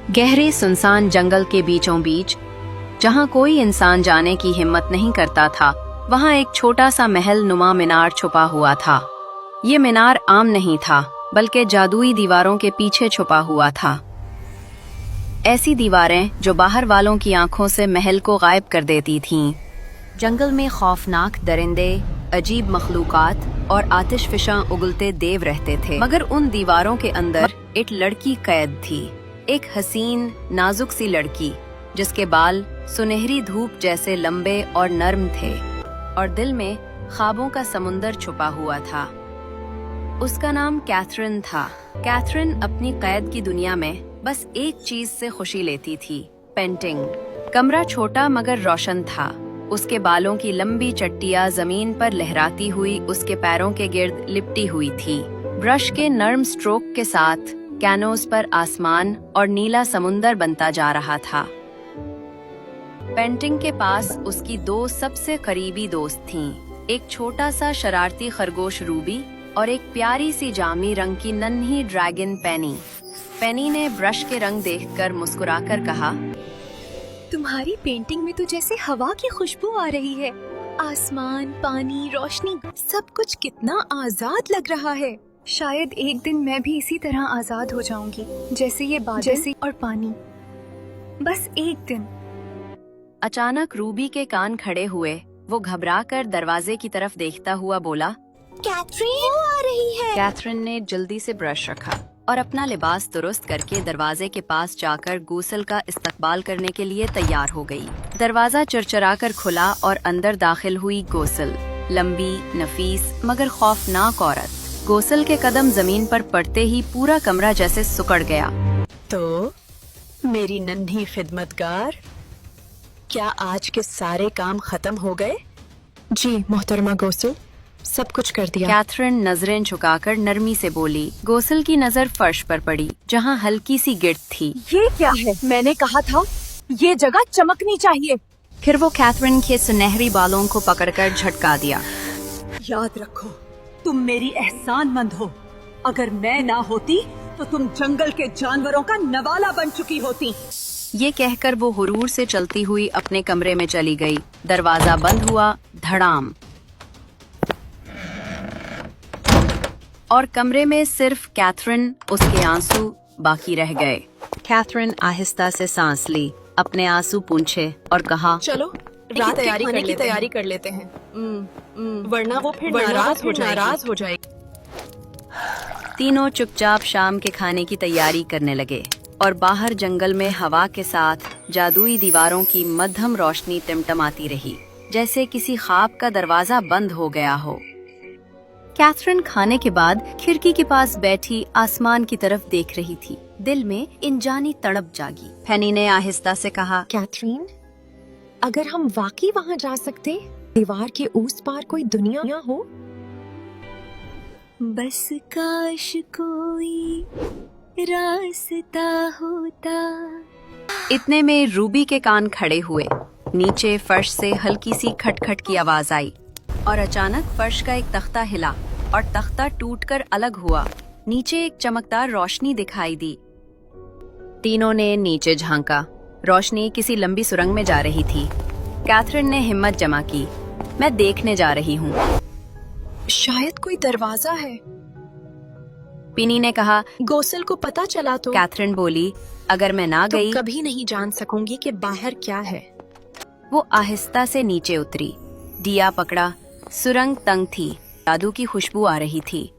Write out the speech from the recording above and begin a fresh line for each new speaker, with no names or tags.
गहरे सुनसान जंगल के बीचों बीच, जहाँ कोई इंसान जाने की हिम्मत नहीं करता था, वहाँ एक छोटा सा महल नुमा मीनार छुपा हुआ था। ये मीनार आम नहीं था, बल्कि जादुई दीवारों के पीछे छुपा हुआ था। ऐसी दीवारें जो बाहर वालों की आंखों से महल को गायब कर देती थीं। जंगल में खौफनाक दरिंदे, अजीब मखलूकात और आतिशफिशां उगलते देव रहते थे, मगर उन दीवारों के अंदर एक लड़की कैद थी। एक हसीन, नाजुक सी लड़की जिसके बाल सुनहरी धूप जैसे लंबे और नर्म थे और दिल में ख्वाबों का समुंदर छुपा हुआ था। उसका नाम कैथरीन था। कैथरीन अपनी कैद की दुनिया में बस एक चीज से खुशी लेती थी, पेंटिंग। कमरा छोटा मगर रोशन था। उसके बालों की लंबी चट्टियां जमीन पर लहराती हुई उसके पैरों के गिर्द लिपटी हुई थी। ब्रश के नर्म स्ट्रोक के साथ कैनोस पर आसमान और नीला समुंदर बनता जा रहा था। पेंटिंग के पास उसकी दो सबसे करीबी दोस्त थीं, एक छोटा सा शरारती खरगोश रूबी और एक प्यारी सी जामी रंग की नन्ही ड्रैगन पेनी। पेनी ने ब्रश के रंग देखकर मुस्कुराकर कहा,
तुम्हारी पेंटिंग में तो जैसे हवा की खुशबू आ रही है। आसमान, पानी, रोशनी, सब कुछ कितना आजाद लग रहा है। शायद एक दिन मैं भी इसी तरह आजाद हो जाऊंगी, जैसे ये बादल और पानी। बस एक दिन।
अचानक रूबी के कान खड़े हुए। वो घबराकर दरवाजे की तरफ देखता हुआ बोला,
कैथरीन, वो आ रही है।
कैथरीन ने जल्दी से ब्रश रखा और अपना लिबास दुरुस्त करके दरवाजे के पास जाकर गूसल का इस्तकबाल करने के लिए तैयार हो गई। दरवाजा चरचराकर खुला और अंदर दाखिल हुई गूसल, लंबी, नफीस मगर खौफनाक औरत। गूसल के कदम जमीन पर पड़ते ही पूरा कमरा जैसे सिकुड़ गया।
तो मेरी नन्ही खिदमतगार, क्या आज के सारे काम खत्म हो गए?
जी मोहतरमा गौसल, सब कुछ कर दिया।
कैथरीन नजरें झुकाकर नरमी से बोली। गौसल की नजर फर्श पर पड़ी, जहाँ हल्की सी गिर्द थी।
ये क्या है? मैंने कहा था ये जगह चमकनी चाहिए।
फिर वो कैथरीन के सुनहरी बालों को पकड़कर झटका दिया।
याद रखो, तुम मेरी एहसानमंद हो। अगर मैं ना होती तो तुम जंगल के जानवरों का नवाला बन चुकी होती।
ये कहकर वो हुरूर से चलती हुई अपने कमरे में चली गई। दरवाजा बंद हुआ, धड़ाम, और कमरे में सिर्फ कैथरीन, उसके आंसू बाकी रह गए। कैथरीन आहिस्ता से सांस ली, अपने आंसू पूंछे और कहा,
चलो रात की तैयारी कर लेते हैं, वरना वो फिर नाराज हो जाएगी।
तीनों चुपचाप शाम के खाने की तैयारी करने लगे और बाहर जंगल में हवा के साथ जादुई दीवारों की मध्यम रोशनी टिमटिमाती रही, जैसे किसी ख्वाब का दरवाजा बंद हो गया हो। कैथरीन खाने के बाद खिड़की के पास बैठी आसमान की तरफ देख रही थी। दिल में इंजानी तड़प जागी। पेनी ने आहिस्ता से कहा,
कैथरीन, अगर हम वाकई वहाँ जा सकते, दीवार के उस पार कोई दुनिया हो। बस काश कोई रास्ता होता।
इतने में रूबी के कान खड़े हुए। नीचे फर्श से हल्की सी खटखट की आवाज आई और अचानक फर्श का एक तख्ता हिला और तख्ता टूटकर अलग हुआ। नीचे एक चमकदार रोशनी दिखाई दी। तीनों ने नीचे झांका। रोशनी किसी लंबी सुरंग में जा रही थी। कैथरीन ने हिम्मत जमा की, मैं देखने जा रही हूँ।
शायद कोई दरवाजा है।
पिनी ने कहा,
गौसल को पता चला तो?
कैथरीन बोली, अगर मैं ना गई
तो कभी नहीं जान सकूंगी कि बाहर क्या है।
वो आहिस्ता से नीचे उतरी, दिया पकड़ा। सुरंग तंग थी, जादू की खुशबू आ रही थी।